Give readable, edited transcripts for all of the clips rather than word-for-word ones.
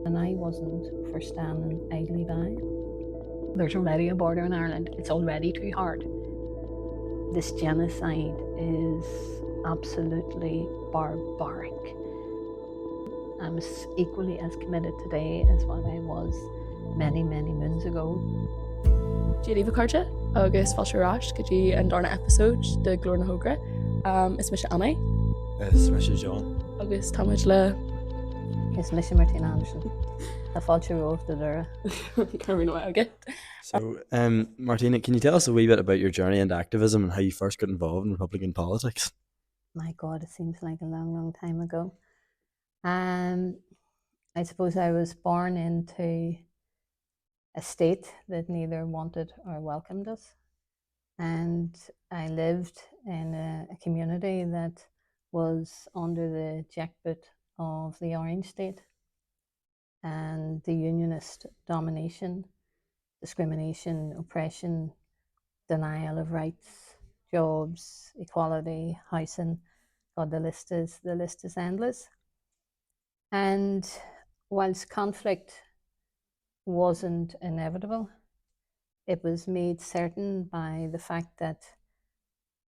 And I wasn't for standing idly by. There's already a border in Ireland. It's already too hard. This genocide is absolutely barbaric. I'm equally as committed today as what I was many, many moons ago. Díomh carta agus fáilrás go dtí an darna episód de glór na hógra. Is me se Anna Is me se John agus táid le Is me se Martina Anderson. Tá fáilte roh de dura. Carmín aige. So, Martina, can you tell us a wee bit about your journey into activism and how you first got involved in Republican politics? My God, it seems like a long, long time ago. I suppose I was born into a state that neither wanted or welcomed us. And I lived in a community that was under the jackboot of the Orange State and the unionist domination, discrimination, oppression, denial of rights, jobs, equality, housing. God, the list is endless. And whilst conflict wasn't inevitable, it was made certain by the fact that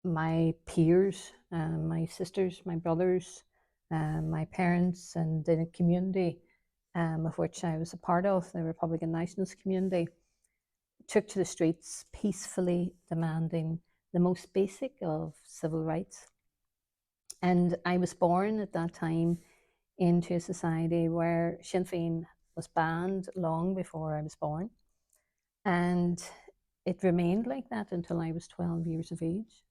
my peers, my sisters, my brothers, my parents, and the community of which I was a part of, the Republican nationalist community, took to the streets peacefully demanding the most basic of civil rights. And I was born at that time into a society where Sinn Féin was banned long before I was born. And it remained like that until I was 12 years of age.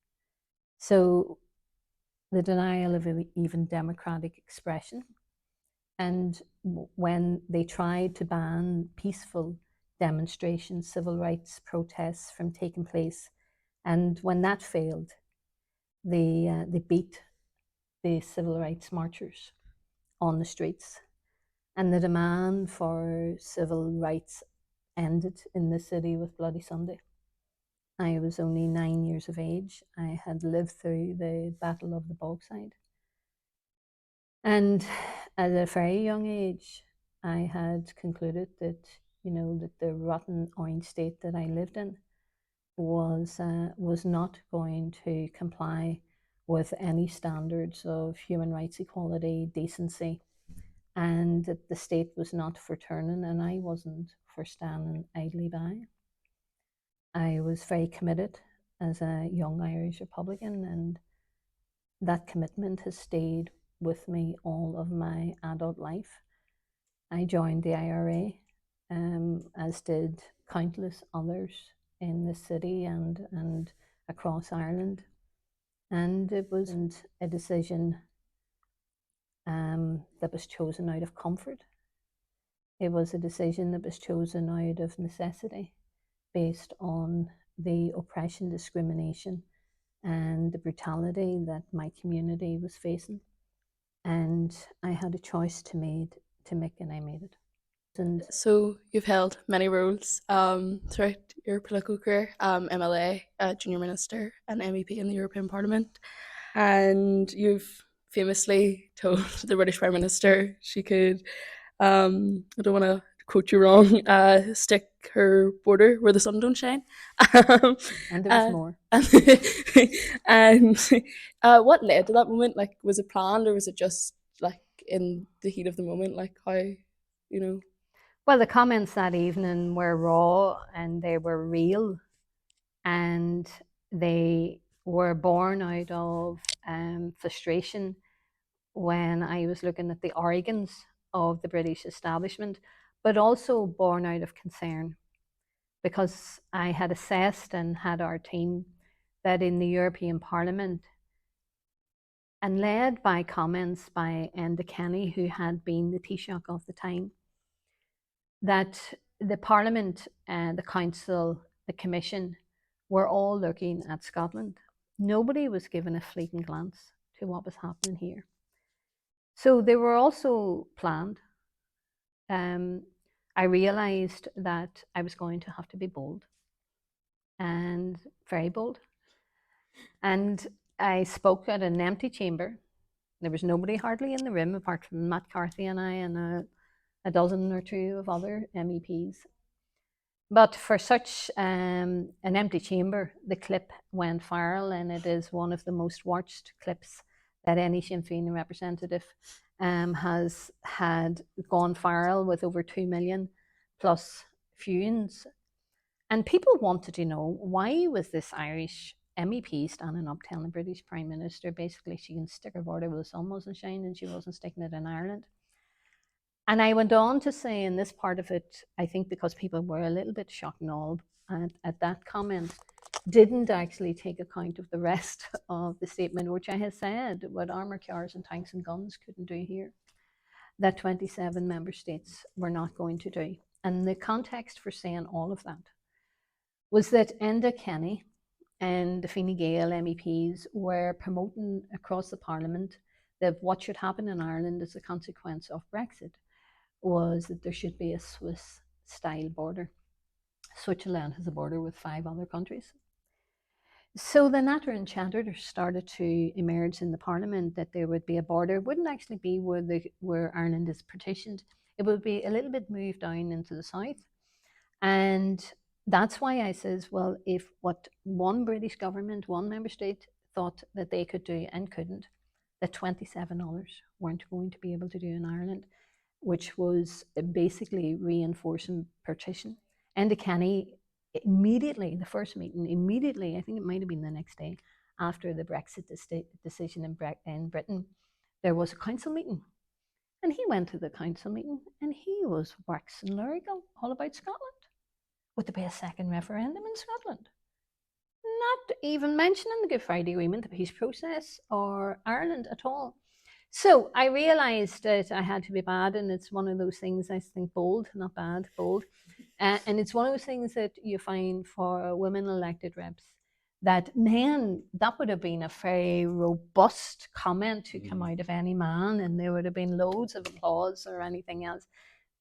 So the denial of even democratic expression. And when they tried to ban peaceful demonstrations, civil rights protests from taking place, and when that failed, they beat the civil rights marchers on the streets. And the demand for civil rights ended in the city with Bloody Sunday. I was only 9 years of age. I had lived through the Battle of the Bogside. And at a very young age, I had concluded that, that the rotten Orange State that I lived in was not going to comply with any standards of human rights, equality, decency, and that the state was not for turning, and I wasn't for standing idly by. I was very committed as a young Irish Republican, and that commitment has stayed with me all of my adult life. I joined the IRA, as did countless others in the city and across Ireland. And it wasn't a decision that was chosen out of comfort. It was a decision that was chosen out of necessity, based on the oppression, discrimination, and the brutality that my community was facing. And I had a choice to make, and I made it. And So you've held many roles throughout your political career, MLA, Junior Minister, and MEP in the European Parliament. And you've famously told the British Prime Minister she could, I don't want to quote you wrong, stick her border where the sun don't shine. and there was more. And what led to that moment? Like, was it planned, or was it just like in the heat of the moment? Like, how, Well, the comments that evening were raw and they were real, and they were born out of frustration when I was looking at the arrogance of the British establishment, but also born out of concern, because I had assessed and had our team that in the European Parliament, and led by comments by Enda Kenny, who had been the Taoiseach of the time, that the Parliament, the Council, the Commission were all looking at Scotland. Nobody was given a fleeting glance to what was happening here. So they were also planned. I realised that I was going to have to be bold, and very bold. And I spoke at an empty chamber. There was nobody hardly in the room apart from Matt Carthy and I and a dozen or two of other MEPs. But for such an empty chamber, the clip went viral, and it is one of the most watched clips that any Sinn Féin representative has had gone viral, with over 2 million plus views. And people wanted to know, why was this Irish MEP standing up telling the British Prime Minister basically she can stick her border where the sun wasn't shining and she wasn't sticking it in Ireland. And I went on to say in this part of it, I think because people were a little bit shocked and all at that comment, didn't actually take account of the rest of the statement, which I had said what armour cars and tanks and guns couldn't do here, that 27 member states were not going to do. And the context for saying all of that was that Enda Kenny and the Fine Gael MEPs were promoting across the Parliament that what should happen in Ireland as a consequence of Brexit was that there should be a Swiss-style border. Switzerland has a border with 5 other countries. So the natter and chatter started to emerge in the Parliament that there would be a border. It wouldn't actually be where Ireland is partitioned. It would be a little bit moved down into the south. And that's why I says, well, if what one British government, one member state thought that they could do and couldn't, that 27 others weren't going to be able to do in Ireland, which was basically reinforcing partition. And Kenny immediately, the first meeting, immediately, I think it might have been the next day after the Brexit decision in Britain, there was a council meeting. And he went to the council meeting and he was waxing lyrical all about Scotland. Would there be a second referendum in Scotland? Not even mentioning the Good Friday Agreement, the peace process, or Ireland at all. So I realised that I had to be bad, and it's one of those things, I think, bold, not bad, bold. And it's one of those things that you find for women elected reps, that man, that would have been a very robust comment to come out of any man, and there would have been loads of applause or anything else.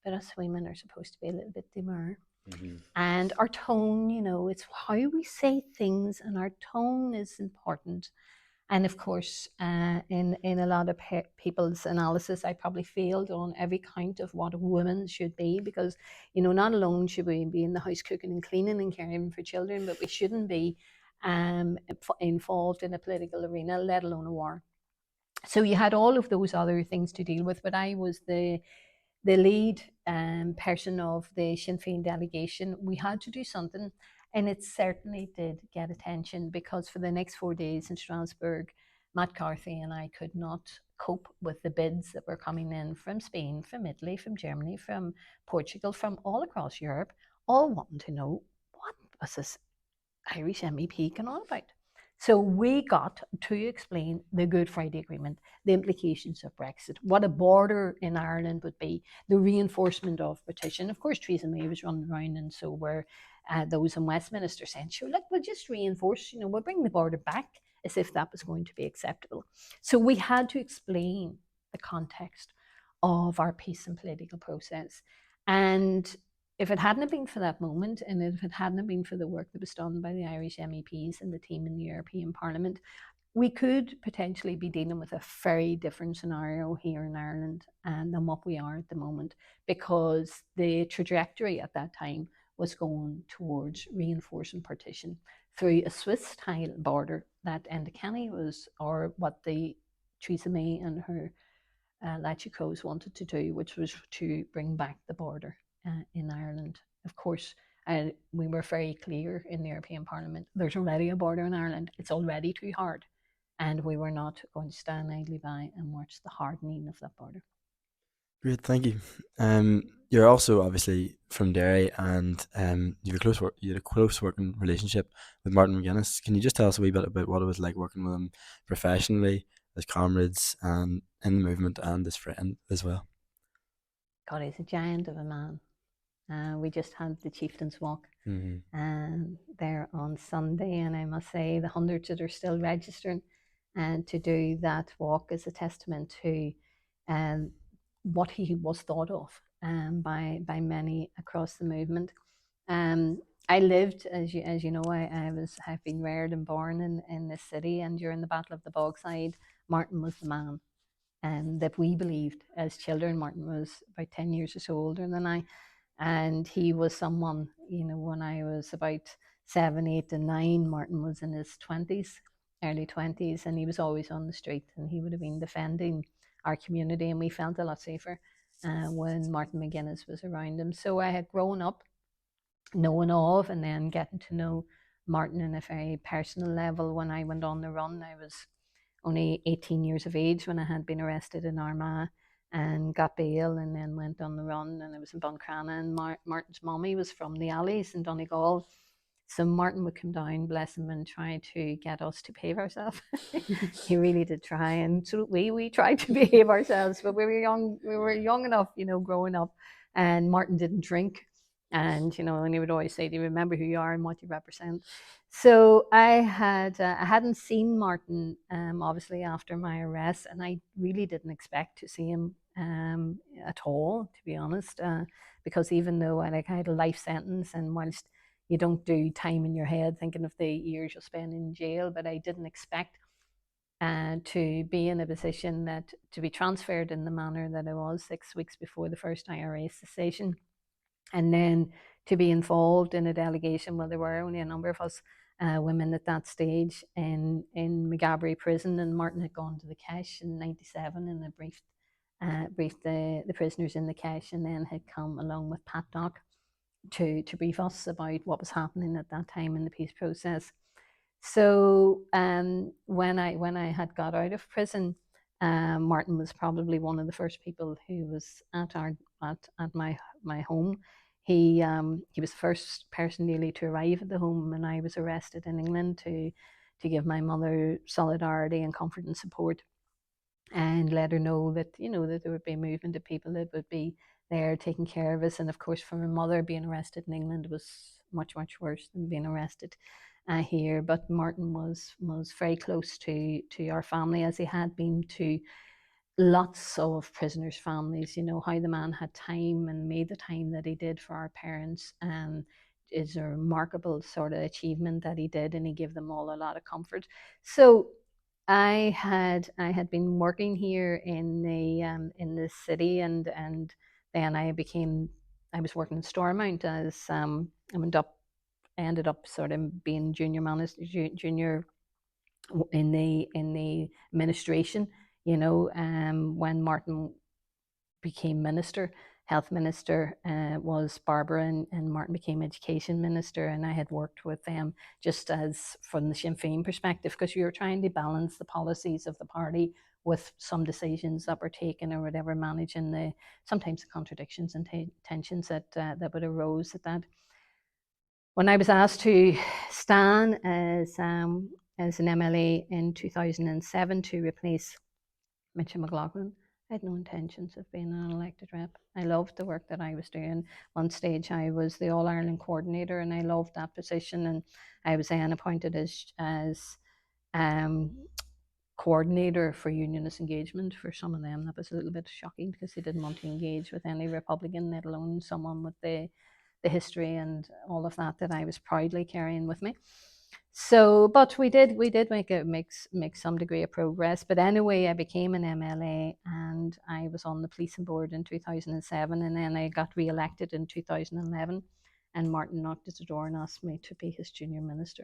But us women are supposed to be a little bit demure. And our tone, you know, it's how we say things, and our tone is important. And of course, in a lot of people's analysis, I probably failed on every count of what a woman should be, because, you know, not alone should we be in the house cooking and cleaning and caring for children, but we shouldn't be involved in a political arena, let alone a war. So you had all of those other things to deal with, but I was the lead person of the Sinn Féin delegation. We had to do something, and it certainly did get attention, because for the next 4 days in Strasbourg, Matt Carthy and I could not cope with the bids that were coming in from Spain, from Italy, from Germany, from Portugal, from all across Europe, all wanting to know what was this Irish MEP going on about. So we got to explain the Good Friday Agreement, the implications of Brexit, what a border in Ireland would be, the reinforcement of partition. Of course, Theresa May was running around, and so were those in Westminster saying, sure, look, we'll just reinforce, you know, we'll bring the border back, as if that was going to be acceptable. So we had to explain the context of our peace and political process. And if it hadn't been for that moment, and if it hadn't been for the work that was done by the Irish MEPs and the team in the European Parliament, we could potentially be dealing with a very different scenario here in Ireland than what we are at the moment, because the trajectory at that time was going towards reinforcing partition through a Swiss-style border that Enda Kenny was, or what the Theresa May and her Lachicos wanted to do, which was to bring back the border in Ireland. Of course, we were very clear in the European Parliament, there's already a border in Ireland, it's already too hard, and we were not going to stand idly by and watch the hardening of that border. Great, thank you. You're also obviously from Derry, and you had a close working relationship with Martin McGuinness. Can you just tell us a wee bit about what it was like working with him professionally, as comrades, and in the movement, and as friend as well? God, he's a giant of a man. We just had the Chieftain's Walk there on Sunday, and I must say the hundreds that are still registering and to do that walk is a testament to what he was thought of by many across the movement. I lived, as you know, I've been reared and born in this city, and during the Battle of the Bogside, Martin was the man. that we believed as children. Martin was about 10 years or so older than I, and he was someone, when I was about 7, 8, and 9, Martin was in his 20s, early 20s, and he was always on the street, and he would have been defending our community, and we felt a lot safer when Martin McGuinness was around him. So I had grown up knowing of and then getting to know Martin on a very personal level. When I went on the run, I was only 18 years of age when I had been arrested in Armagh and got bail, and then went on the run, and I was in Buncrana, and Martin's mommy was from the alleys in Donegal. So Martin would come down, bless him, and try to get us to behave ourselves. He really did try, and so we tried to behave ourselves, but we were young enough, growing up, and Martin didn't drink. And and he would always say, "Do you remember who you are and what you represent?" So I hadn't seen Martin obviously after my arrest, and I really didn't expect to see him at all, to be honest, because even though I had a life sentence, and whilst you don't do time in your head thinking of the years you'll spend in jail, but I didn't expect to be in a position that to be transferred in the manner that I was 6 weeks before the first IRA cessation, and then to be involved in a delegation. Well, there were only a number of us women at that stage in Maghaberry prison, and Martin had gone to the Cache in '97 and had briefed the prisoners in the Cache, and then had come along with Pat Doc to brief us about what was happening at that time in the peace process. So when I had got out of prison, Martin was probably one of the first people who was at my home. He was the first person nearly to arrive at the home when I was arrested in England, to give my mother solidarity and comfort and support, and let her know that that there would be a movement of people that would be there taking care of us. And of course, for my mother, being arrested in England was much worse than being arrested here. But Martin was very close to our family, as he had been to lots of prisoners' families. How the man had time and made the time that he did for our parents is a remarkable sort of achievement that he did, and he gave them all a lot of comfort. So I had been working here in the city, and then I was working in Stormont as I ended up sort of being junior in the administration. When Martin became minister, health minister was Barbara, and Martin became education minister, and I had worked with them just as from the Sinn Féin perspective, because we were trying to balance the policies of the party with some decisions that were taken, or whatever, managing sometimes the contradictions and tensions that would arose at that. When I was asked to stand as an MLA in 2007 to replace Mitchell McLaughlin, I had no intentions of being an elected rep. I loved the work that I was doing. One stage I was the All Ireland coordinator, and I loved that position, and I was then appointed as coordinator for unionist engagement. For some of them, that was a little bit shocking, because they didn't want to engage with any Republican, let alone someone with the history and all of that I was proudly carrying with me. So, but we did make some degree of progress. But anyway, I became an MLA, and I was on the policing board in 2007, and then I got re-elected in 2011, and Martin knocked at the door and asked me to be his junior minister.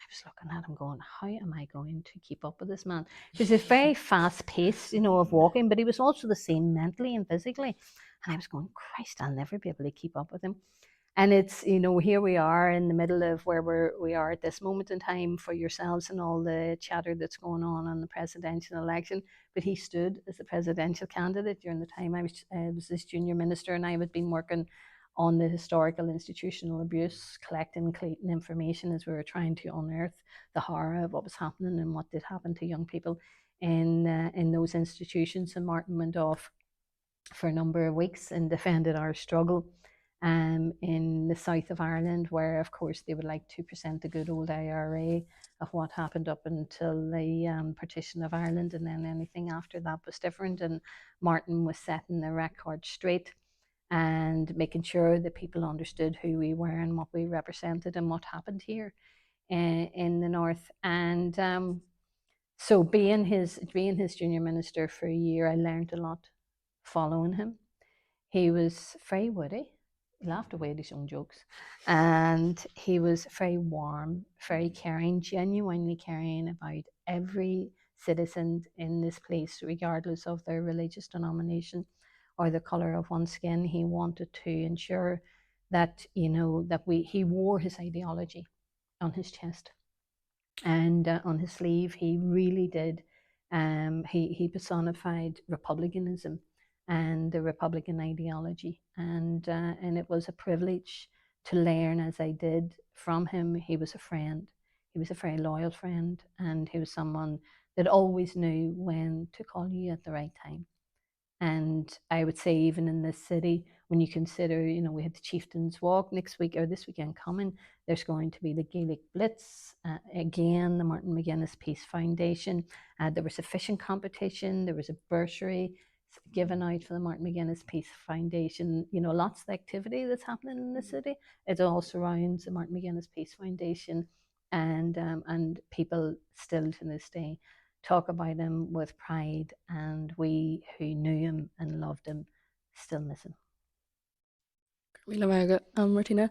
I was looking at him going, how am I going to keep up with this man? Because he's very fast pace, of walking, but he was also the same mentally and physically. And I was going, Christ, I'll never be able to keep up with him. And it's, here we are in the middle of where we are at this moment in time, for yourselves and all the chatter that's going on the presidential election. But he stood as a presidential candidate during the time I was this junior minister, and I had been working on the historical institutional abuse, collecting information as we were trying to unearth the horror of what was happening and what did happen to young people in those institutions. And Martin went off for a number of weeks and defended our struggle in the south of Ireland, where of course they would like to present the good old IRA of what happened up until the partition of Ireland, and then anything after that was different. And Martin was setting the record straight and making sure that people understood who we were and what we represented and what happened here in the north. And So being his junior minister for a year, I learned a lot following him. He was very witty. He laughed away at his own jokes. And he was very warm, very caring, genuinely caring about every citizen in this place, regardless of their religious denomination or the colour of one's skin. He wanted to ensure that, he wore his ideology on his chest and on his sleeve. He really did. He personified republicanism and the Republican ideology, and it was a privilege to learn as I did from him. He was a friend. He was a very loyal friend, and he was someone that always knew when to call you at the right time. And I would say, even in this city, when you consider, we had the Chieftains Walk next week or this weekend coming, there's going to be the Gaelic Blitz, again, the Martin McGuinness Peace Foundation. There was a fishing competition, there was a bursary given out for the Martin McGuinness Peace Foundation. Lots of activity that's happening in the city. It all surrounds the Martin McGuinness Peace Foundation, and people still to this day talk about him with pride, and we who knew him and loved him still miss him. Martina.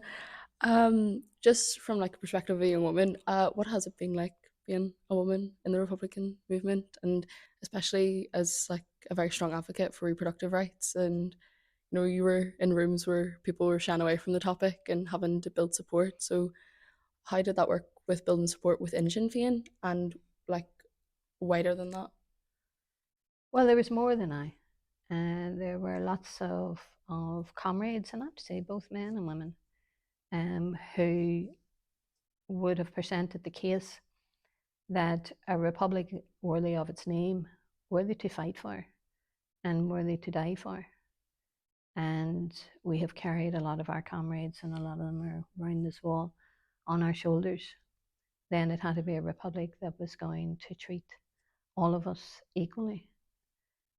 Just from like a perspective of a young woman, what has it been like being a woman in the Republican movement, and especially as like a very strong advocate for reproductive rights? And you were in rooms where people were shying away from the topic and having to build support. So how did that work with building support within Sinn Féin and like wider than that? Well, there was more than I. There were lots of comrades, and I have to say both men and women, who would have presented the case that a republic worthy of its name, worthy to fight for and worthy to die for. And we have carried a lot of our comrades, and a lot of them are around this wall, on our shoulders. Then it had to be a republic that was going to treat all of us equally.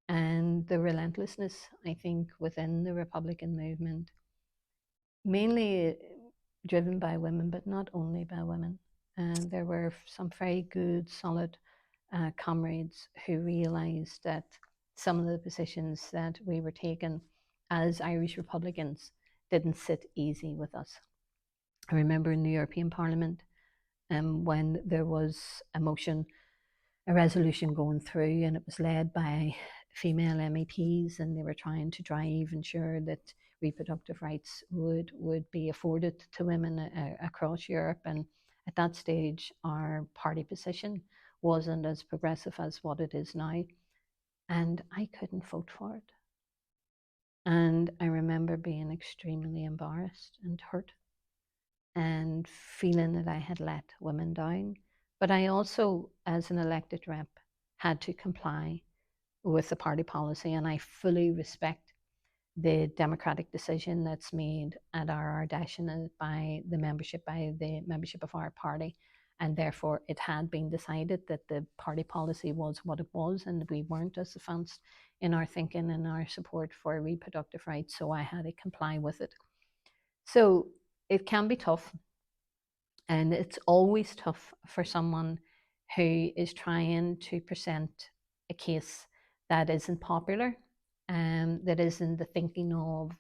And the relentlessness, I think, within the Republican movement, mainly driven by women, but not only by women. And there were some very good, solid comrades who realised that some of the positions that we were taking as Irish Republicans didn't sit easy with us. I remember in the European Parliament, when there was a resolution going through, and it was led by female MEPs, and they were trying to drive, ensure that reproductive rights would be afforded to women across Europe. And at that stage, our party position wasn't as progressive as what it is now, and I couldn't vote for it. And I remember being extremely embarrassed and hurt, and feeling that I had let women down. But I also, as an elected rep, had to comply with the party policy, and I fully respect the democratic decision that's made at our Ardashin by the membership of our party. And therefore it had been decided that the party policy was what it was, and we weren't as advanced in our thinking and our support for reproductive rights, so I had to comply with it. So it can be tough, and it's always tough for someone who is trying to present a case that isn't popular, that isn't the thinking of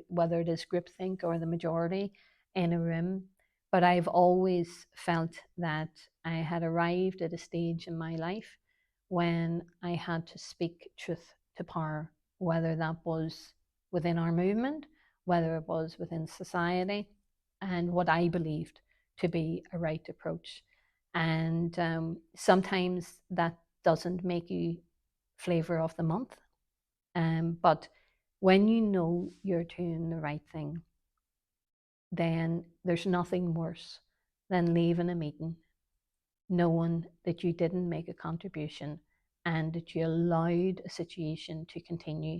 whether it is groupthink or the majority in a room. But I've always felt that I had arrived at a stage in my life when I had to speak truth to power, whether that was within our movement, whether it was within society, and what I believed to be a right approach. And sometimes that doesn't make you flavour of the month. But when you know you're doing the right thing, then there's nothing worse than leaving a meeting knowing that you didn't make a contribution, and that you allowed a situation to continue,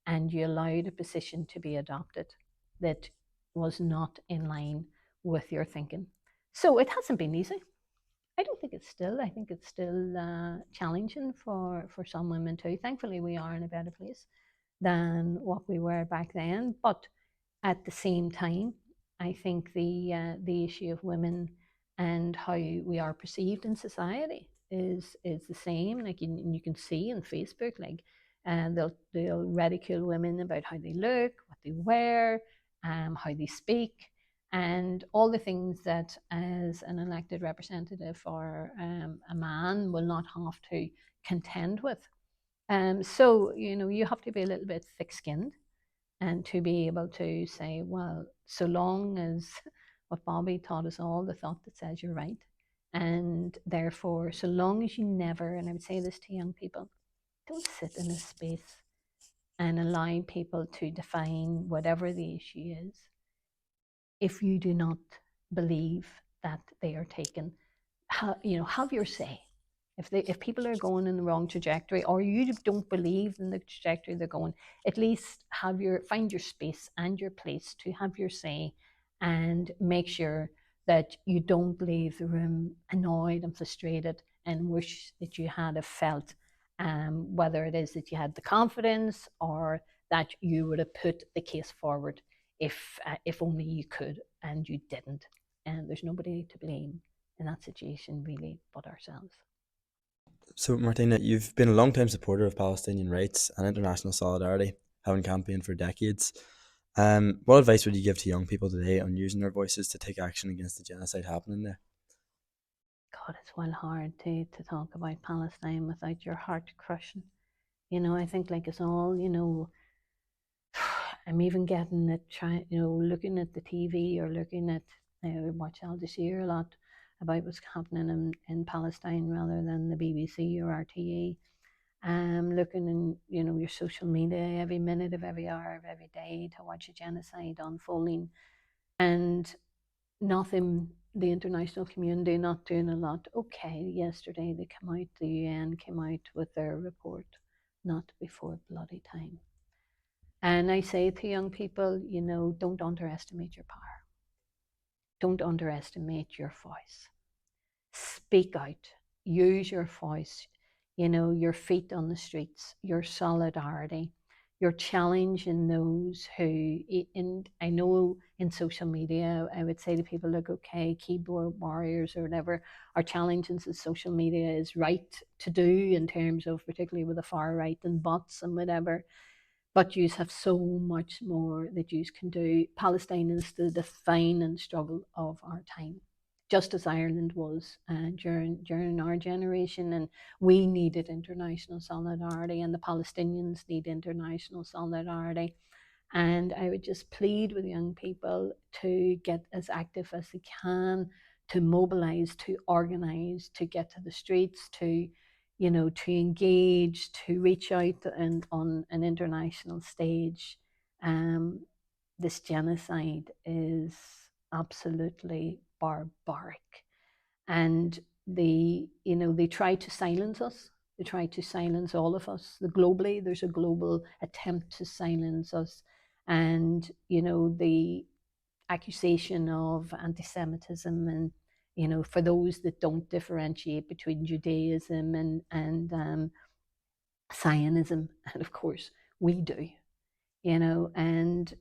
and you allowed a position to be adopted that was not in line with your thinking. So it hasn't been easy. I don't think it's still. I think it's still challenging for some women too. Thankfully, we are in a better place than what we were back then. But at the same time, I think the issue of women and how we are perceived in society is the same. Like you can see on Facebook, like, and they'll ridicule women about how they look, what they wear, how they speak, and all the things that as an elected representative or a man will not have to contend with. So you have to be a little bit thick-skinned and to be able to say, well, so long as what Bobby taught us all, the thought that says you're right, and therefore, so long as you never, and I would say this to young people, don't sit in a space and allow people to define whatever the issue is if you do not believe that they are taken. Have your say. If people are going in the wrong trajectory, or you don't believe in the trajectory they're going, at least find your space and your place to have your say, and make sure that you don't leave the room annoyed and frustrated and wish that you had have felt, whether it is that you had the confidence or that you would have put the case forward if only you could and you didn't. And there's nobody to blame in that situation really but ourselves. So, Martina, you've been a long-time supporter of Palestinian rights and international solidarity, having campaigned for decades. What advice would you give to young people today on using their voices to take action against the genocide happening there? God, it's well hard to talk about Palestine without your heart crushing. I think like it's all, I'm even getting it, looking at the TV or looking at, we watch Al Jazeera a lot about what's happening in Palestine rather than the BBC or RTE. Looking in, your social media every minute of every hour of every day to watch a genocide unfolding, and nothing, the international community not doing a lot. Okay, yesterday the UN came out with their report, not before bloody time. And I say to young people, don't underestimate your power. Don't underestimate your voice. Speak out. Use your voice. Your feet on the streets, your solidarity, your challenging those who, and I know in social media, I would say to people, look, okay, keyboard warriors or whatever, our challenges in social media is right to do in terms of particularly with the far right and bots and whatever. But you have so much more that you can do. Palestine is the defining struggle of our time, just as Ireland was during our generation, and we needed international solidarity, and the Palestinians need international solidarity. And I would just plead with young people to get as active as they can, to mobilize, to organize, to get to the streets, to engage, to reach out and on an international stage. This genocide is absolutely barbaric, and they try to silence us. They try to silence all of us. Globally, there's a global attempt to silence us, and the accusation of anti-Semitism, and for those that don't differentiate between Judaism and Zionism, and of course we do, and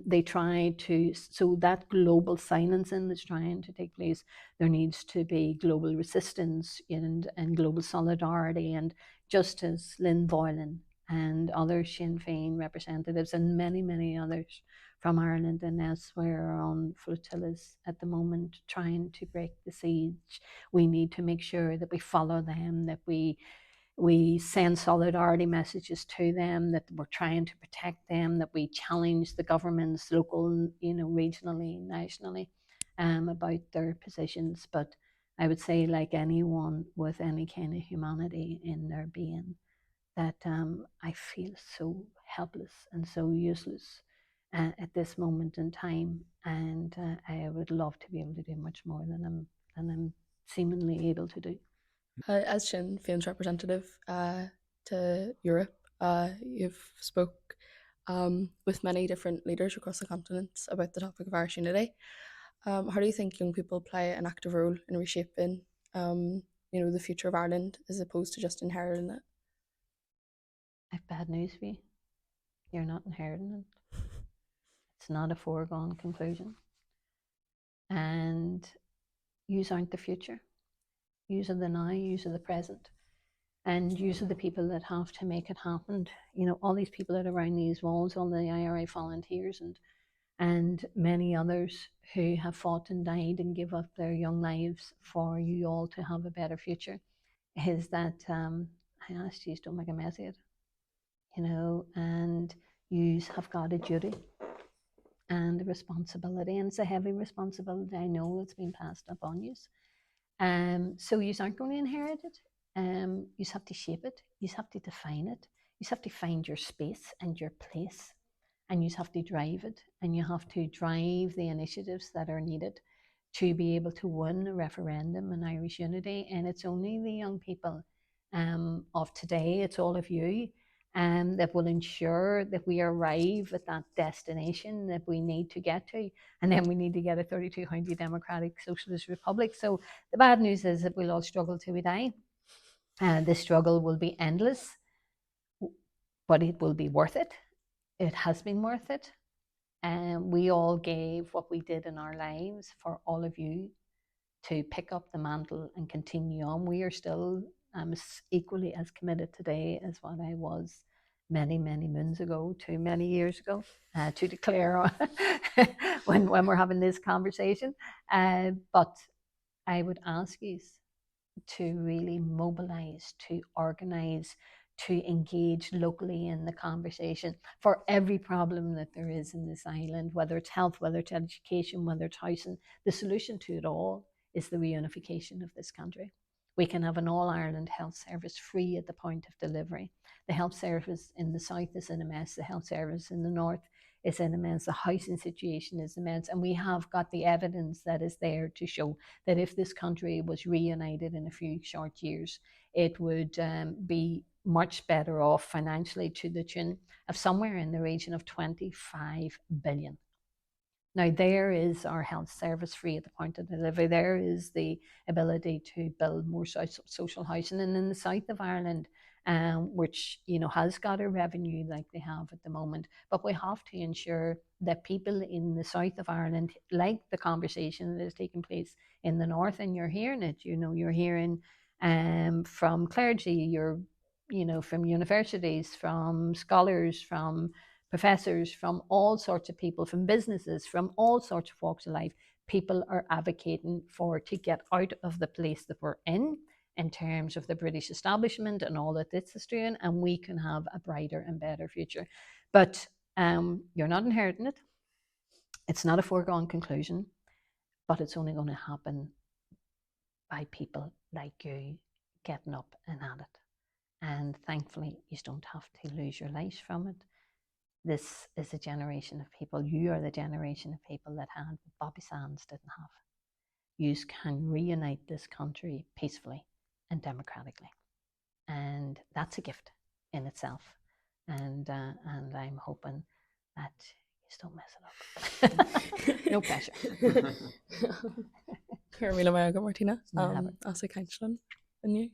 they try to, so that global silencing is trying to take place. There needs to be global resistance and global solidarity, and just as Lynn Boylan and other Sinn Féin representatives and many, many others from Ireland and elsewhere are on flotillas at the moment trying to break the siege. We need to make sure that we follow them, that we send solidarity messages to them, that we're trying to protect them, that we challenge the governments, local, regionally, nationally, about their positions. But I would say, like anyone with any kind of humanity in their being, that I feel so helpless and so useless at this moment in time, and I would love to be able to do much more than I'm seemingly able to do. As Sinn Féin's representative to Europe, you've spoke with many different leaders across the continent about the topic of Irish unity. How do you think young people play an active role in reshaping, the future of Ireland as opposed to just inheriting it? I have bad news for you. You're not inheriting it. It's not a foregone conclusion. And yous aren't the future. Use of the now, use of the present, and use of the people that have to make it happen. You know, all these people that are around these walls, all the IRA volunteers and many others who have fought and died and give up their young lives for you all to have a better future, is that I asked you, don't make a mess of it, you know, and you have got a duty and a responsibility, and it's a heavy responsibility. I know it's been passed up on you. So you aren't going to inherit it. You have to shape it. You have to define it. You have to find your space and your place, and you have to drive it, and you have to drive the initiatives that are needed to be able to win a referendum in Irish unity. And it's only the young people of today, it's all of you, that will ensure that we arrive at that destination that we need to get to. And then we need to get a 32-county democratic socialist republic. So the bad news is that we'll all struggle till we die. The struggle will be endless, but it will be worth it. It has been worth it. And we all gave what we did in our lives for all of you to pick up the mantle and continue on. We are still equally as committed today as what I was many, many moons ago, too many years ago, to declare when we're having this conversation. But I would ask you to really mobilize, to organize, to engage locally in the conversation for every problem that there is in this island, whether it's health, whether it's education, whether it's housing. The solution to it all is the reunification of this country. We can have an all-Ireland health service free at the point of delivery. The health service in the south is in a mess. The health service in the north is in a mess. The housing situation is immense. And we have got the evidence that is there to show that if this country was reunited in a few short years, it would be much better off financially, to the tune of somewhere in the region of 25 billion. Now, there is our health service free at the point of delivery. There is the ability to build more social housing. And in the south of Ireland, which has got a revenue like they have at the moment, but we have to ensure that people in the south of Ireland, like the conversation that is taking place in the north, and you're hearing it. You're hearing from clergy, you're from universities, from scholars, from professors, from all sorts of people, from businesses, from all sorts of walks of life. People are advocating to get out of the place that we're in terms of the British establishment and all that this is doing, and we can have a brighter and better future. But you're not inheriting it. It's not a foregone conclusion, but it's only going to happen by people like you getting up and at it. And thankfully, you don't have to lose your life from it. This is a generation of people. You are the generation of people that had what Bobby Sands didn't have. You can reunite this country peacefully and democratically. And that's a gift in itself. And I'm hoping that you don't mess it up. No pressure. Martina, as a councillor, and you?